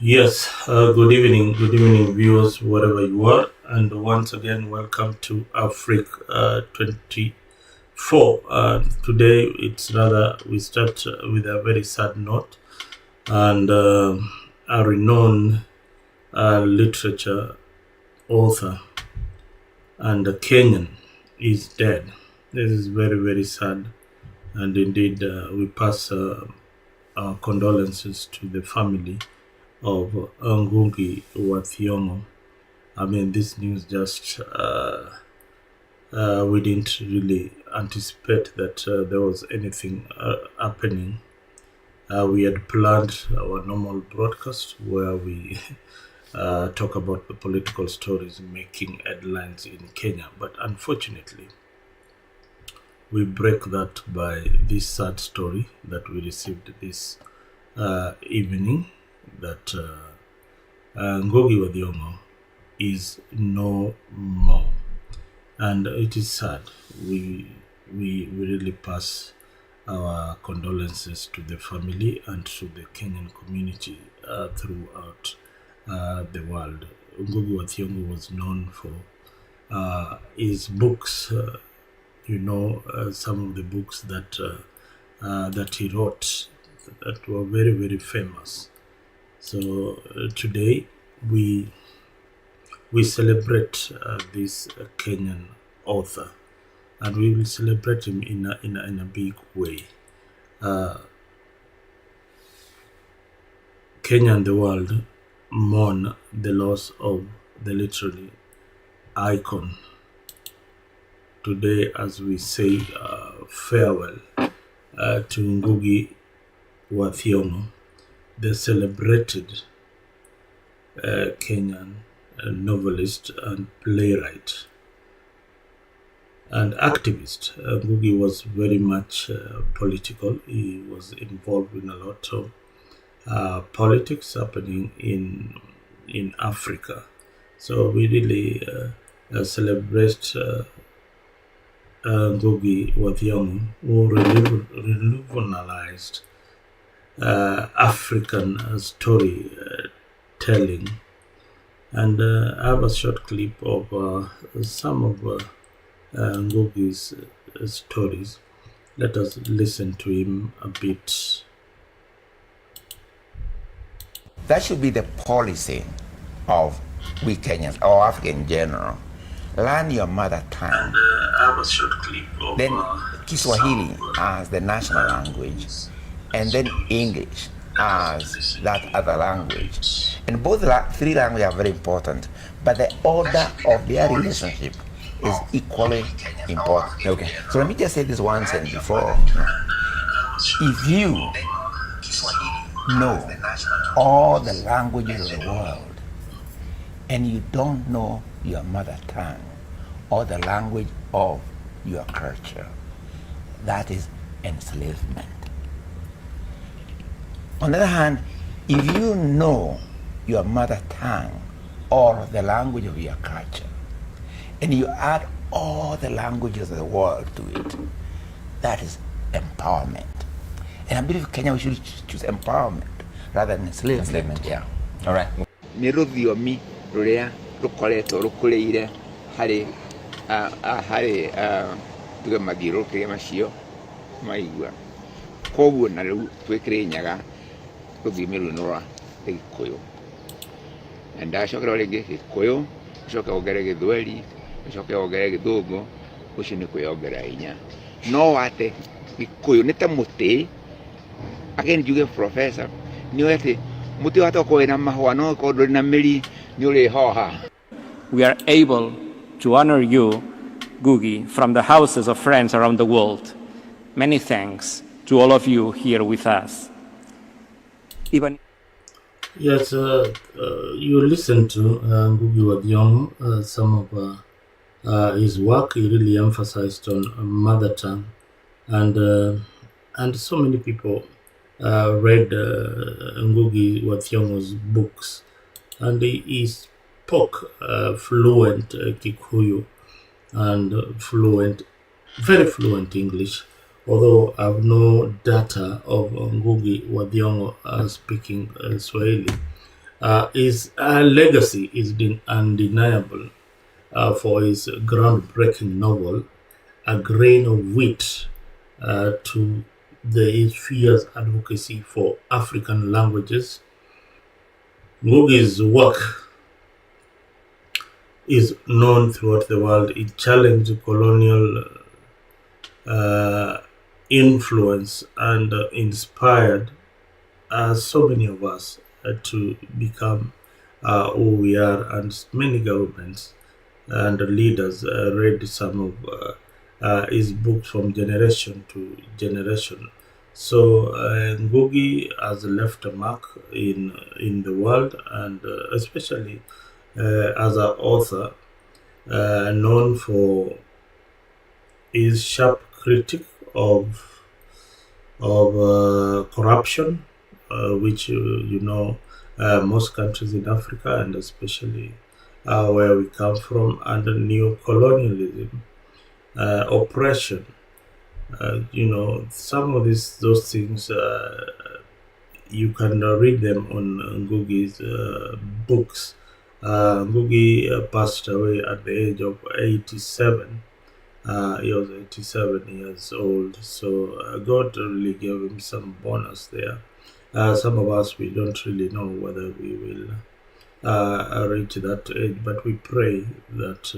Yes, good evening, viewers, wherever you are, and once again, welcome to Africa 24. Today, it's rather we start with a very sad note, and a renowned literature author and a Kenyan is dead. This is very sad, and indeed, we pass our condolences to the family of Ngugi wa Thiong'o. I mean, this news just we didn't really anticipate that there was anything happening. We had planned our normal broadcast where we talk about the political stories making headlines in Kenya, but unfortunately, we break that by this sad story that we received this evening that Ngugi wa Thiong'o is no more, and it is sad. We really pass our condolences to the family and to the Kenyan community throughout the world. Ngugi wa Thiong'o was known for his books. Some of the books that he wrote that were very famous. So today we celebrate this Kenyan author, and we will celebrate him in a big way. Kenya and the world mourn the loss of the literary icon. Today, as we say farewell to Ngugi wa Thiong'o, the celebrated Kenyan novelist and playwright and activist. Ngugi was very much political. He was involved in a lot of politics happening in Africa. So we really celebrate Ngugi wa Thiong'o, who revolutionized African story telling. And I have a short clip of some of Ngugi's stories. Let us listen to him a bit. That should be the policy of we Kenyans or Africa in general. Learn your mother tongue. And I have a short clip of then Kiswahili as the national language, and then English as that other language. And both three languages are very important, but the order of their relationship is equally important. Okay. So let me just say this once and before. If you know all the languages of the world and you don't know your mother tongue or the language of your culture, that is enslavement. On the other hand, if you know your mother tongue or the language of your culture, and you add all the languages of the world to it, that is empowerment. And I believe Kenya we should choose empowerment rather than enslavement. Yeah. All right. Nĩ rũthiomi rũrĩa rũkoretwo rũkũrĩire harĩ tuge mathiũrũrũkĩre macio maigua, koguo na rĩu twĩkĩrĩnyaga rũthiomi rũu nĩ rwa Gĩkũyũ, na ndacokera rĩngĩ Gĩkũyũ, ũcoke wongere Gĩthweri, ũcoke wongere Gĩthũngũ, ũcio nĩ kwĩyongera hinya. No wate Gĩkũyũ nĩ ta mũtĩ, again njuge professor, nĩ atĩ mũtĩ wate ũkorwo wĩna mahũa no ũkorwo ndũrĩ na mĩri nĩ ũrĩhoha. We are able to honor you, Ngugi, from the houses of friends around the world. Many thanks to all of you here with us. Yes, you listen to Ngugi wa Thiong'o, some of his work. He really emphasized on mother tongue, and so many people read Ngugi wa Thiong'o's books, and he spoke fluent Kikuyu and very fluent English. Although I have no data of Ngugi wa Thiong'o speaking Swahili, His legacy is undeniable for his groundbreaking novel, A Grain of Wheat, to his fierce advocacy for African languages. Ngugi's work is known throughout the world. It challenged colonial influence and inspired so many of us to become who we are, and many governments and leaders read some of his books from generation to generation. So Ngugi has left a mark in the world, and especially as an author, known for his sharp critique of corruption, which most countries in Africa, and especially where we come from, under neo-colonialism, oppression. Some of those things you can read them on Ngugi's books. Ngugi passed away at the age of 87. He was 87 years old, so God really gave him some bonus there. Some of us, we don't really know whether we will reach that age, but we pray that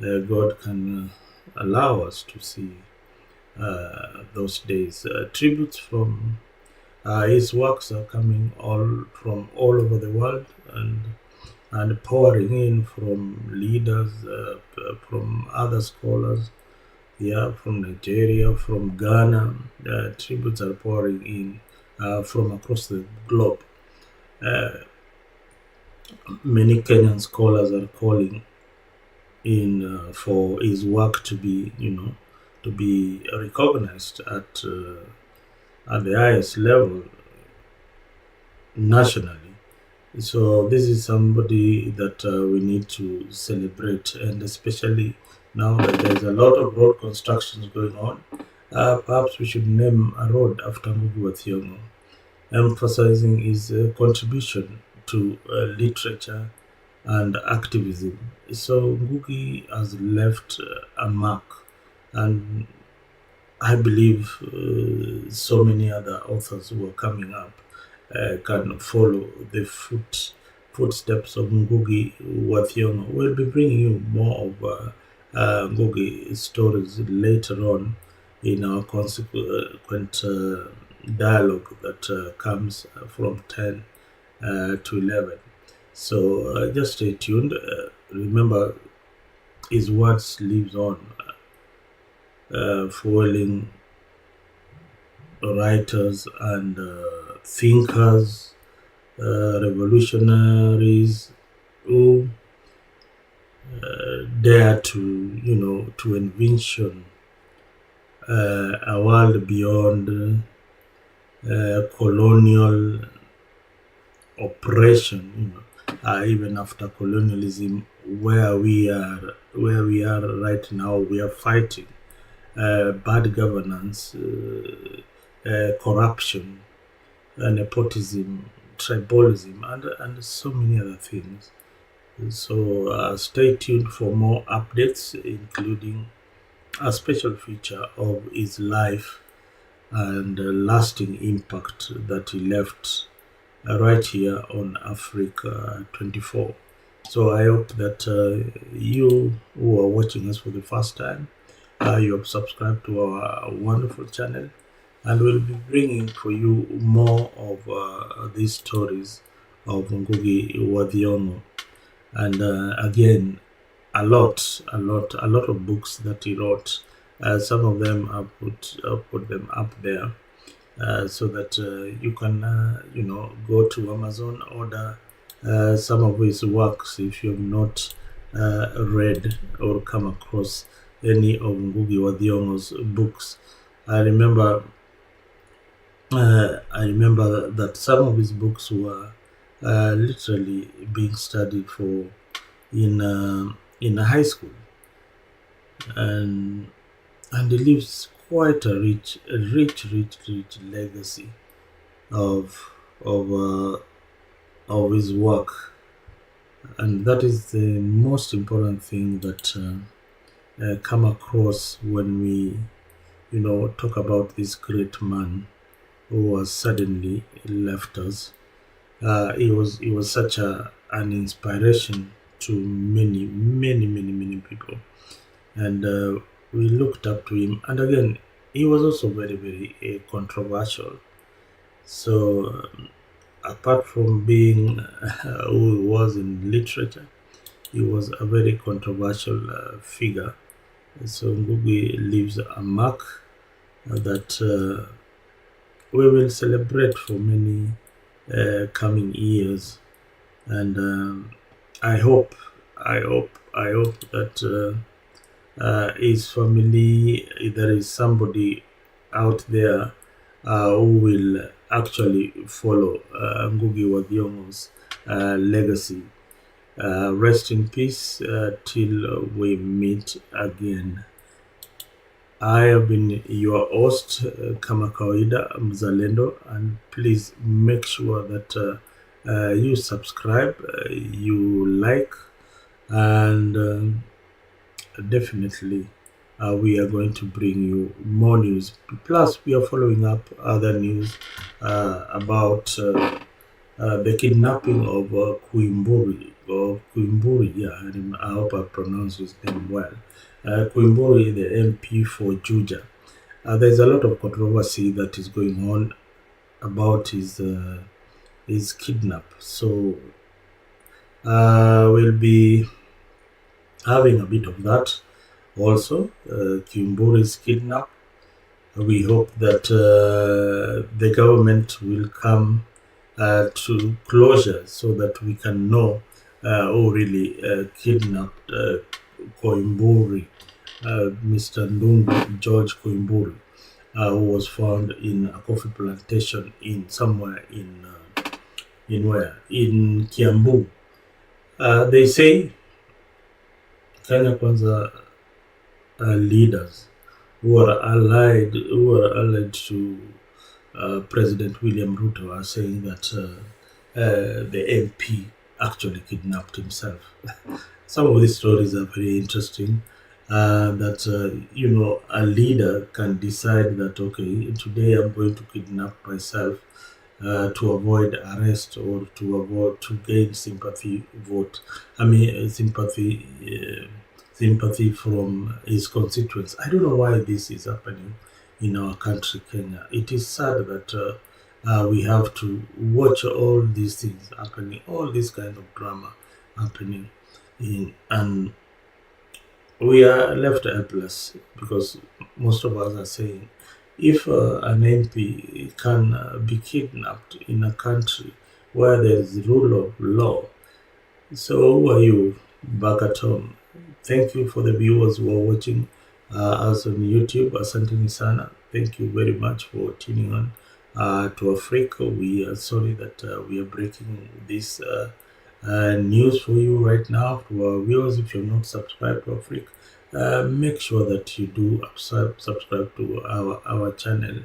God can allow us to see those days. Tributes from his works are coming from all over the world, and pouring in from leaders, from other scholars, from Nigeria, from Ghana. Tributes are pouring in from across the globe. Many Kenyan scholars are calling in for his work to be recognized at the highest level nationally. So this is somebody that we need to celebrate, and especially now that there's a lot of road constructions going on, perhaps we should name a road after Ngugi Thiong'O, emphasizing his contribution to literature and activism. So Ngugi has left a mark, and I believe so many other authors who are coming up can follow the footsteps of Ngugi wa Thiong'o. We'll be bringing you more of Ngugi stories later on in our consequent dialogue that comes from 10 to 11. So just stay tuned. Remember, his words lives on, fueling writers and thinkers, revolutionaries who dare to envision a world beyond colonial oppression. Even after colonialism, where we are right now, we are fighting bad governance, corruption, nepotism, tribalism, and so many other things. So stay tuned for more updates, including a special feature of his life and lasting impact that he left right here on Africa 24. So I hope that you who are watching us for the first time, you have subscribed to our wonderful channel, and we'll be bringing for you more of these stories of Ngugi wa Thiong'o. And again, a lot of books that he wrote. Some of them I've put them up there so that you can go to Amazon, order some of his works if you have not read or come across any of Ngugi wa Thiong'o's books. I remember that some of his books were literally being studied for in high school, and he leaves quite a rich legacy of of his work, and that is the most important thing that come across when we, talk about this great man who has suddenly left us. He was such an inspiration to many, many, many, many people, and we looked up to him. And again, he was also very, very controversial. So, apart from being who he was in literature, he was a very controversial figure. So, Ngugi leaves a mark that we will celebrate for many coming years. And I hope that his family, there is somebody out there who will actually follow Ngugi wa Thiong'o's legacy. Rest in peace till we meet again. I have been your host, kama kawaida, Mzalendo, and please make sure that you subscribe, you like, and definitely we are going to bring you more news. Plus, we are following up other news about the kidnapping of Kuimburi. Yeah, I hope I pronounced his name well. Kuimburi, the MP for Juja. There's a lot of controversy that is going on about his kidnap. So we'll be having a bit of that also. Kuimburi's kidnap. We hope that the government will come to closure so that we can know who really kidnapped Koimburi, Mr. Ndungu George Koimburi, who was found in a coffee plantation in somewhere in where? In Kiambu. They say Kenya Kwanza leaders who are allied to President William Ruto are saying that the MP actually kidnapped himself. Some of these stories are very interesting. That a leader can decide that, okay, today I'm going to kidnap myself to avoid arrest or to gain sympathy vote. Sympathy from his constituents. I don't know why this is happening in our country, Kenya. It is sad that we have to watch all these things happening, all this kind of drama happening, and we are left helpless because most of us are saying, if an MP can be kidnapped in a country where there is rule of law, so who are you back at home? Thank you for the viewers who are watching us on YouTube. Asante sana. Thank you very much for tuning on to Africa. We are sorry that we are breaking this news for you right now. To our viewers, if you're not subscribed to Africa, make sure that you do subscribe to our channel,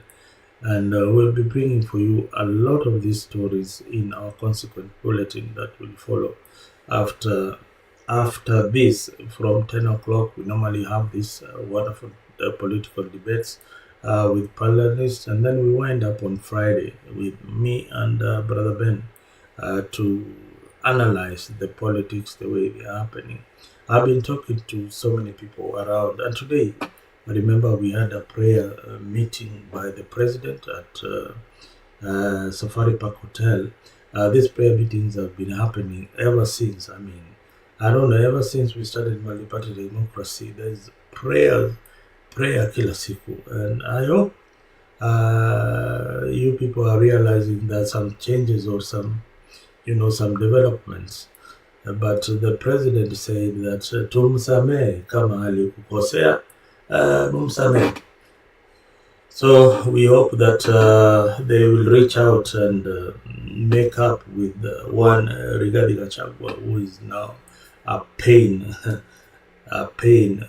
and we'll be bringing for you a lot of these stories in our consequent bulletin that will follow after this. From 10 o'clock we normally have this wonderful political debates with panelists, and then we wind up on Friday with me and Brother Ben to analyze the politics the way they are happening. I've been talking to so many people around, and today, I remember we had a prayer meeting by the president at Safari Park Hotel. These prayer meetings have been happening ever since. I don't know, ever since we started Mali Party Democracy, there's prayer kila siku. And I hope you people are realizing that some changes or some developments. But the president said that tumsamee kama alikukosea, mumsamee. So we hope that they will reach out and make up with one Rigathi Gachagua, who is now a pain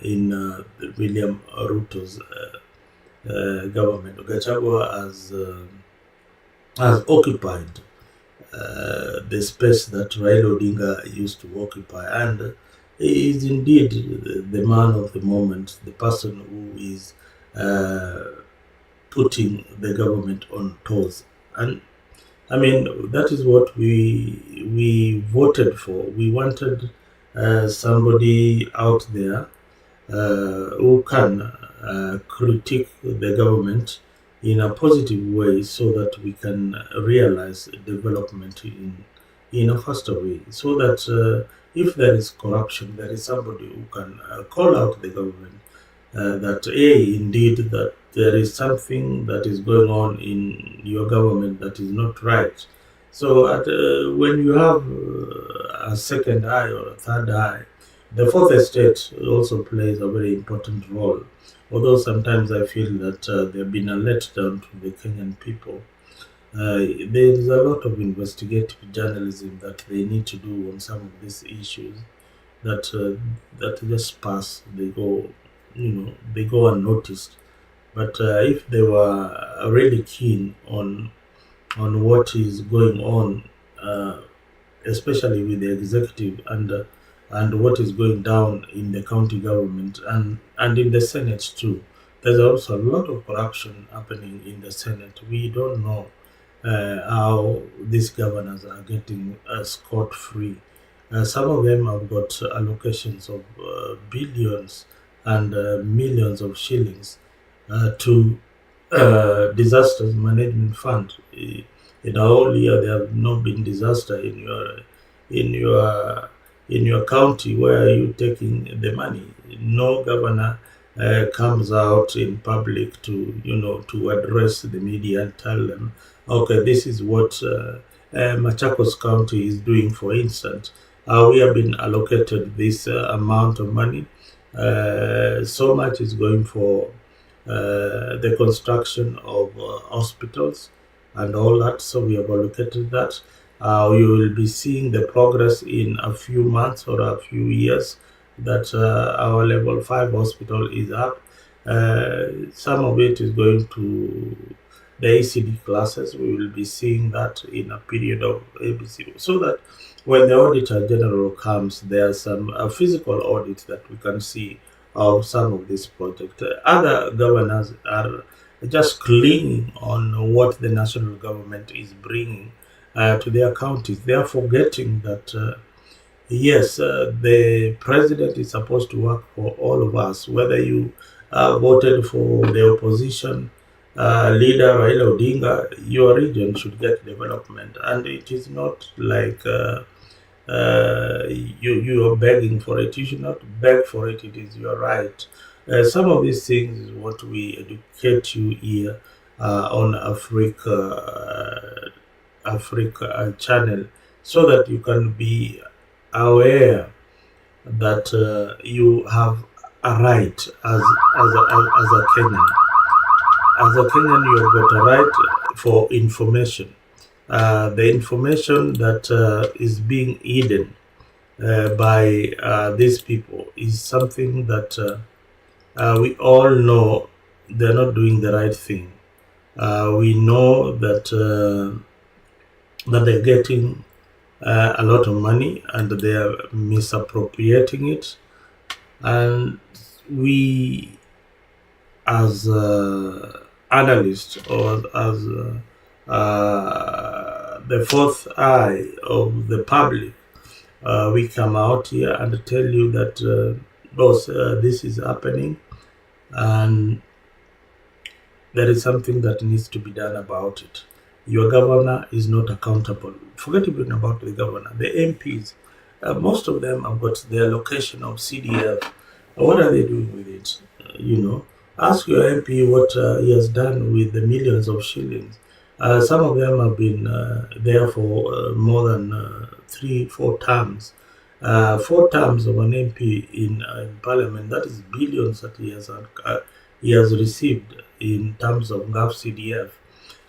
in William Ruto's government. Gachagua has occupied the space that Raila Odinga used to occupy, and he is indeed the man of the moment, the person who is putting the government on toes. And I mean, that is what we voted for. We wanted somebody out there who can critique the government in a positive way, so that we can realize development in a faster way, so that if there is corruption, there is somebody who can call out the government that indeed that there is something that is going on in your government that is not right. So when you have a second eye or a third eye, the fourth estate also plays a very important role. Although sometimes I feel that they've been a letdown to the Kenyan people. There is a lot of investigative journalism that they need to do on some of these issues that just pass. They go, they go unnoticed. But if they were really keen on what is going on, especially with the executive and what is going down in the county government and in the Senate too. There's also a lot of corruption happening in the Senate. We don't know how these governors are getting scot-free. Some of them have got allocations of billions and millions of shillings to disasters management fund. In a whole year, there have not been disaster in your county. Where are you taking the money? No governor comes out in public to address the media and tell them, okay, this is what Machakos County is doing. For instance, we have been allocated this amount of money. So much is going for the construction of hospitals and all that. So we have allocated that. We will be seeing the progress in a few months or a few years that our level 5 hospital is up. Some of it is going to the ACD classes. We will be seeing that in a period of ABC, so that when the Auditor General comes, there's some physical audit that we can see of some of these projects. Other governors are just clinging on what the national government is bringing to their counties. They are forgetting that yes, the president is supposed to work for all of us. Whether you voted for the opposition leader Raila Odinga, your region should get development, and it is not like you are begging for it. You should not beg for it. It is your right. Some of these things is what we educate you here on Africa channel, so that you can be aware that you have a right as a Kenyan. As a Kenyan, you have got a right for information. The information that is being hidden by these people is something that we all know they're not doing the right thing. We know that that they're getting a lot of money and they are misappropriating it, and we as analysts or as the fourth eye of the public, we come out here and tell you that boss, this is happening and there is something that needs to be done about it. Your governor is not accountable. Forget even about the governor. The MPs, most of them have got their location of CDF. What are they doing with it? Ask your MP what he has done with the millions of shillings. Some of them have been there for more than 3-4 terms. 4 terms of an MP in Parliament, that is billions that he has received in terms of GAF CDF.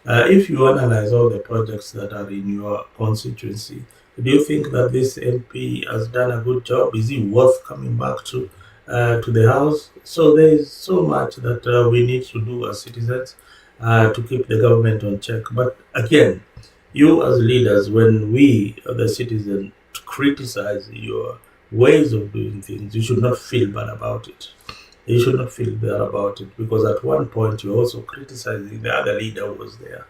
If you analyze all the projects that are in your constituency, do you think that this MP has done a good job? Is he worth coming back to the House? So there is so much that we need to do as citizens to keep the government on check. But again, You as leaders, when we, the citizens, criticize your ways of doing things, you should not feel bad about it. You should not feel bad about it, because at one point you're also criticizing the other leader who was there.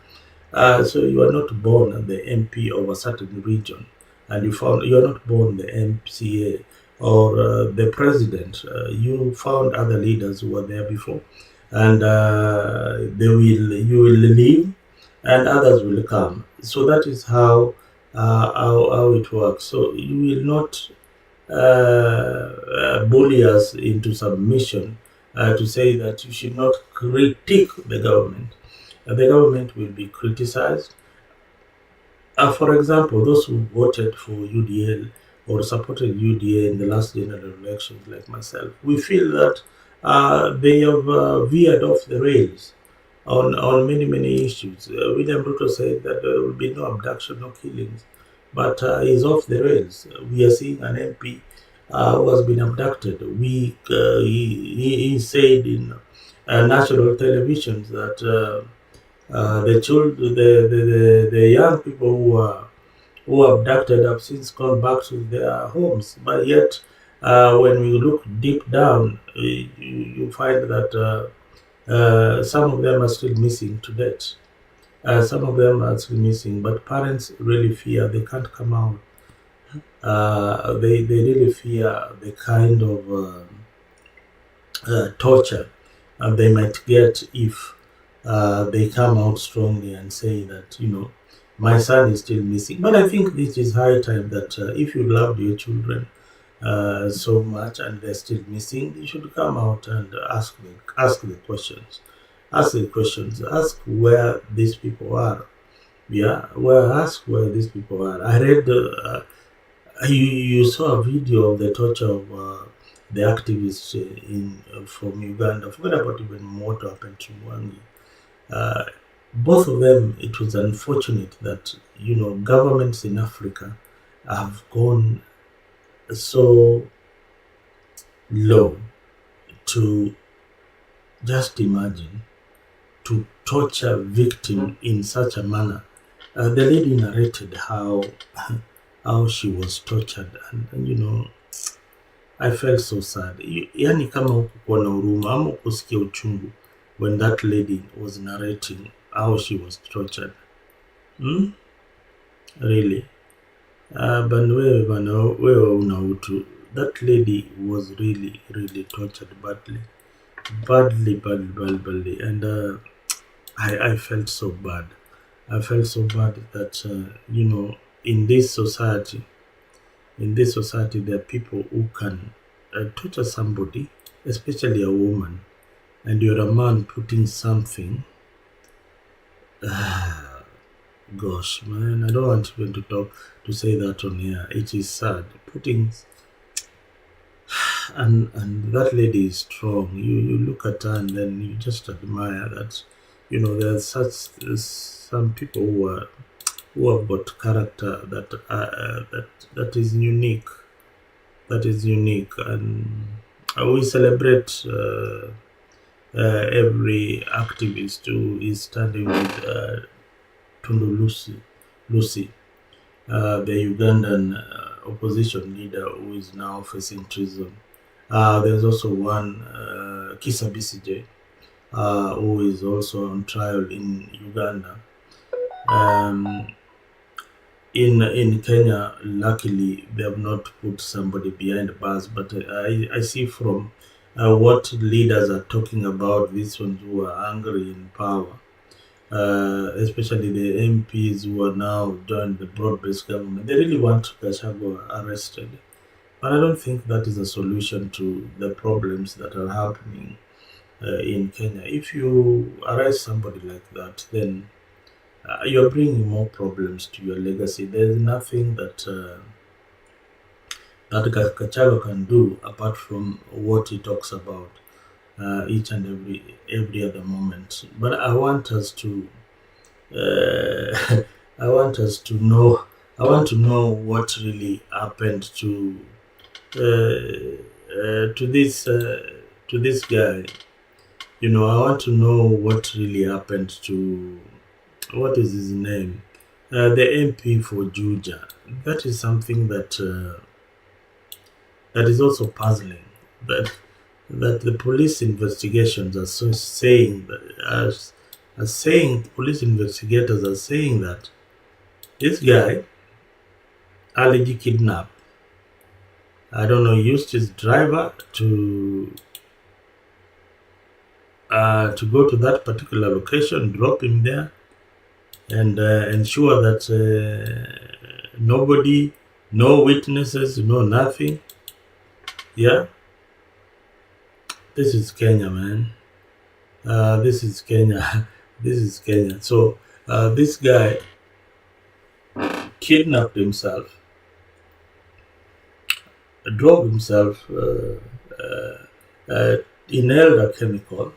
So you are not born the MP of a certain region, and you are not born the MCA or the president. You found other leaders who were there before, and you will leave, and others will come. So that is how it works. So you will not bully us into submission to say that you should not critique the government. The government will be criticized. For example, those who voted for UDL or supported UDA in the last general elections, like myself, we feel that they have veered off the rails on many issues. William Ruto said that there will be no abduction, no killings, but he's off the rails. We are seeing an MP who has been abducted. He said in national televisions that the young people who are abducted have since gone back to their homes, but yet when we look deep down, you find that some of them are still missing to date. Some of them are still missing, but parents really fear they can't come out. They really fear the kind of torture they might get if they come out strongly and say that, my son is still missing. But I think this is high time that if you loved your children so much and they're still missing, you should come out and ask the questions. Ask the questions. Ask where these people are. Yeah, ask where these people are. I read, you saw a video of the torture of the activists from Uganda. Forget about even what happened to Ngugi. Both of them, it was unfortunate that, governments in Africa have gone so low to just imagine to torture victim in such a manner. The lady narrated how she was tortured, and I felt so sad. Yani kama hukukuwa na huruma ama kusikia uchungu when that lady was narrating how she was tortured. Really? But wewe una utu. That lady was really tortured badly, and I felt so bad. I felt so bad that in this society, there are people who can torture somebody, especially a woman, and you're a man putting something. Gosh, man, I don't want even to say that on here. It is sad. And that lady is strong. You look at her and then you just admire that. There's some people who have got character that is unique. That is unique, and we celebrate every activist who is standing with Tundu Lucy, the Ugandan opposition leader who is now facing treason. There's also one, Kizza Besigye, who is also on trial in Uganda. In Kenya, luckily, they have not put somebody behind bars, but I see from what leaders are talking about, these ones who are angry in power, especially the MPs who are now joined the broad-based government, they really want Gachagua arrested. But I don't think that is a solution to the problems that are happening in Kenya. If you arrest somebody like that, then you're bringing more problems to your legacy. There's nothing that Gachagua can do apart from what he talks about each and every other moment. But I want us to know. I want to know what really happened to this guy. I want to know what really happened to, what is his name? the MP for Juja. That is something that is also puzzling. That the police investigations are so saying that are saying police investigators are saying that this guy allegedly kidnapped. I don't know, used his driver to go to that particular location, drop him there, and ensure that nobody, no witnesses, no nothing. Yeah, this is Kenya, man. This is Kenya. This is Kenya. So this guy kidnapped himself, drove himself, inhaled a chemical,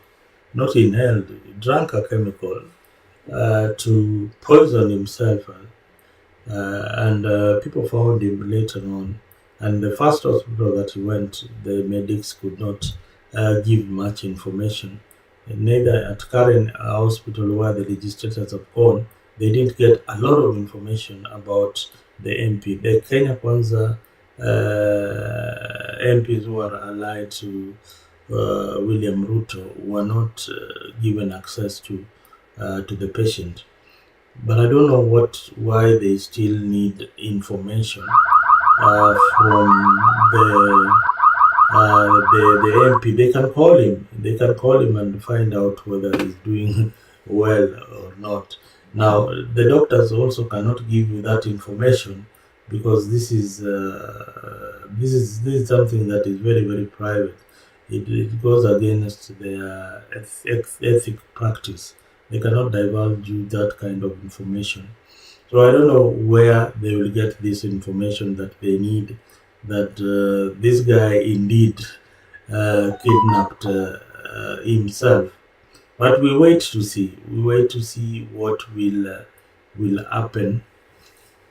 not inhaled, drank a chemical to poison himself, and people found him later on. And the first hospital that he went, the medics could not give much information. And neither at Karen Hospital, where the legislators have gone, they didn't get a lot of information about the MP. The Kenya Kwanza MPs who are allied to William Ruto were not given access to the patient. But I don't know why they still need information from the MP. They can call him. They can call him and find out whether he's doing well or not. Now, the doctors also cannot give you that information because this is something that is very, very private. It goes against their ethic practice. They cannot divulge you that kind of information. So I don't know where they will get this information that they need, that this guy indeed kidnapped himself. But we wait to see. We wait to see what will happen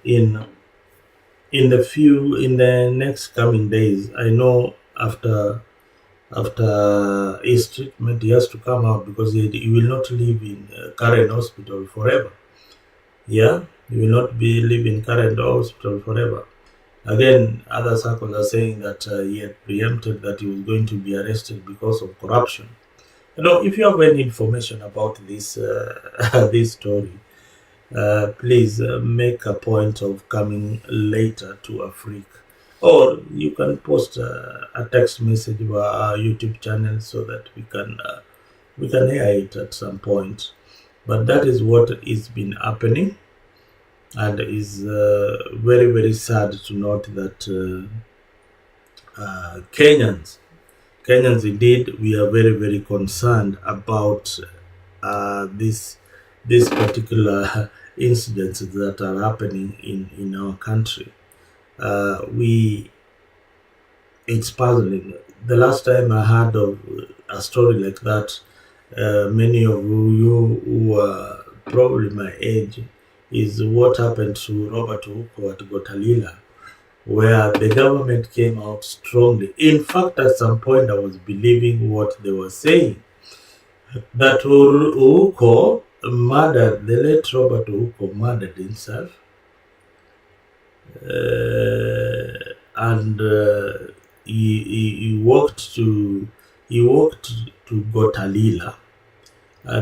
in the next coming days. I know after his treatment, he has to come out because he will not live in Karen Hospital forever. Yeah, he will not live in Karen Hospital forever. Again, other circles are saying that he had preempted that he was going to be arrested because of corruption. You know, if you have any information about this this story, please make a point of coming later to Africa. Or you can post a text message via our YouTube channel so that we can hear it at some point. But that is what is been happening, and is very, very sad to note that Kenyans indeed, we are very, very concerned about this particular incidents that are happening in our country. It's puzzling. The last time I heard of a story like that, many of you who are probably my age, is what happened to Robert Ouko at Gotalila, where the government came out strongly. In fact, at some point I was believing what they were saying, that Ouko murdered, the late Robert Ouko murdered himself, and he walked to Gotalila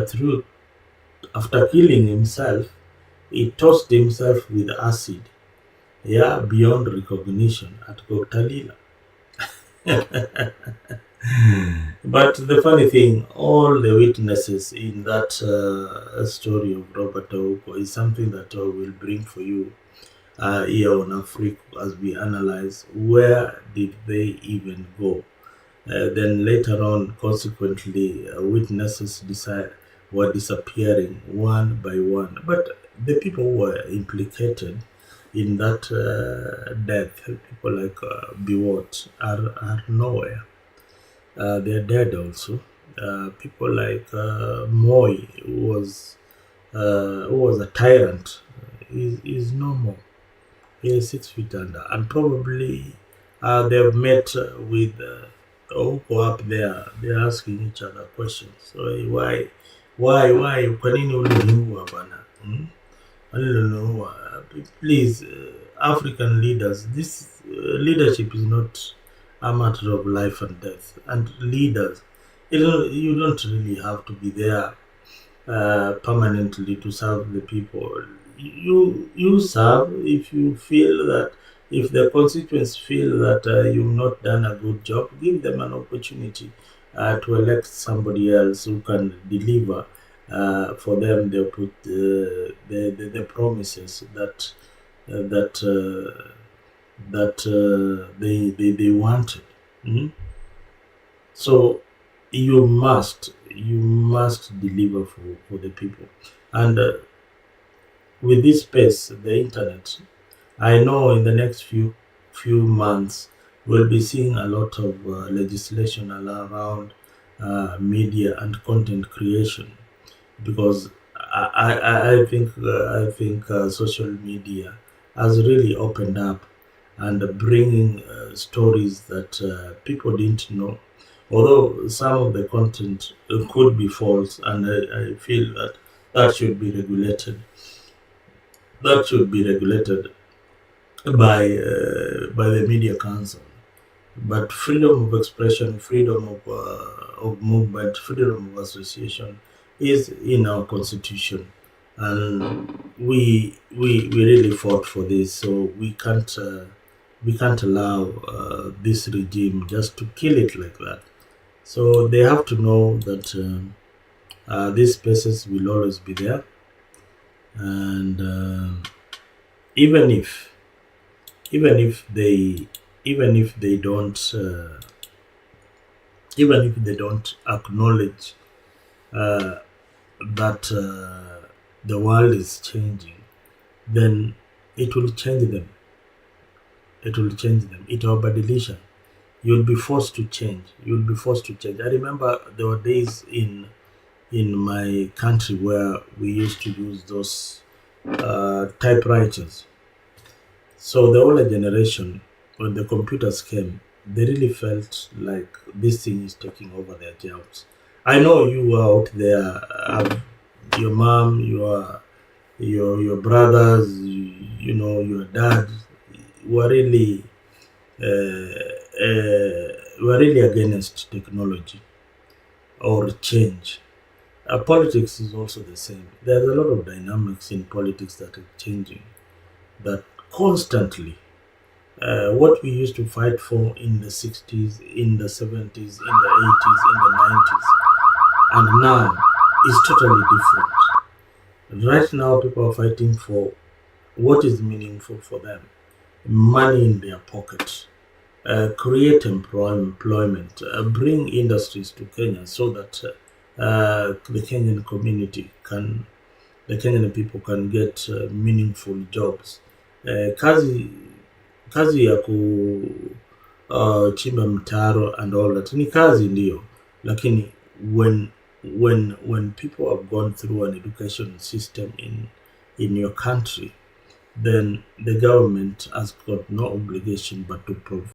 through. After killing himself, he tossed himself with acid, beyond recognition at Gotalila. But the funny thing, all the witnesses in that story of Robert Ouko is something that I will bring for you here on Africa as we analyze where did they even go. Then later on, consequently, witnesses were disappearing one by one. But the people who were implicated in that death, people like Biwott, are nowhere. They are dead also. People like Moi, who was a tyrant, is no more. He is 6 feet under, and probably they have met with Ouko up there. They're asking each other questions. So why? Kwa nini uliniua bana? I don't know. Please, African leaders, this leadership is not a matter of life and death. And leaders, you don't really have to be there permanently to serve the people. You serve if you feel that, if the constituents feel that you've not done a good job, give them an opportunity to elect somebody else who can deliver for them the promises that they wanted. Mhm. So you must deliver for the people. And with this space, the internet, I know in the next few months we'll be seeing a lot of legislation around media and content creation, because I think social media has really opened up and bringing stories that people didn't know. Although some of the content could be false, and I feel that that should be regulated. That should be regulated by the media council. But freedom of expression, freedom of movement, freedom of association is in our constitution, and we really fought for this. So we can't allow this regime just to kill it like that. So they have to know that these spaces will always be there, and even if even if they even if they don't even if they don't acknowledge uh, that the world is changing, then it will change them. It will change them. Itawabadilisha. You'll be forced to change. You'll be forced to change. I remember there were days in my country where we used to use those typewriters. So the older generation, when the computers came, they really felt like this thing is taking over their jobs. I know you were out there, your mom, your brothers, your dad uh, were really against technology or change. Politics is also the same. There's a lot of dynamics in politics that are changing, that constantly what we used to fight for in the 60s, in the 70s, in the 80s, in the 90s, and now is totally different. Right now, people are fighting for what is meaningful for them, money in their pocket, create employment, bring industries to Kenya so that the Kenyan community can, the Kenyan people can get meaningful jobs. Kazi ya kuchimba mtaro and all that ni kazi ndio, lakini when people have gone through an education system in your country, then the government has got no obligation but to provide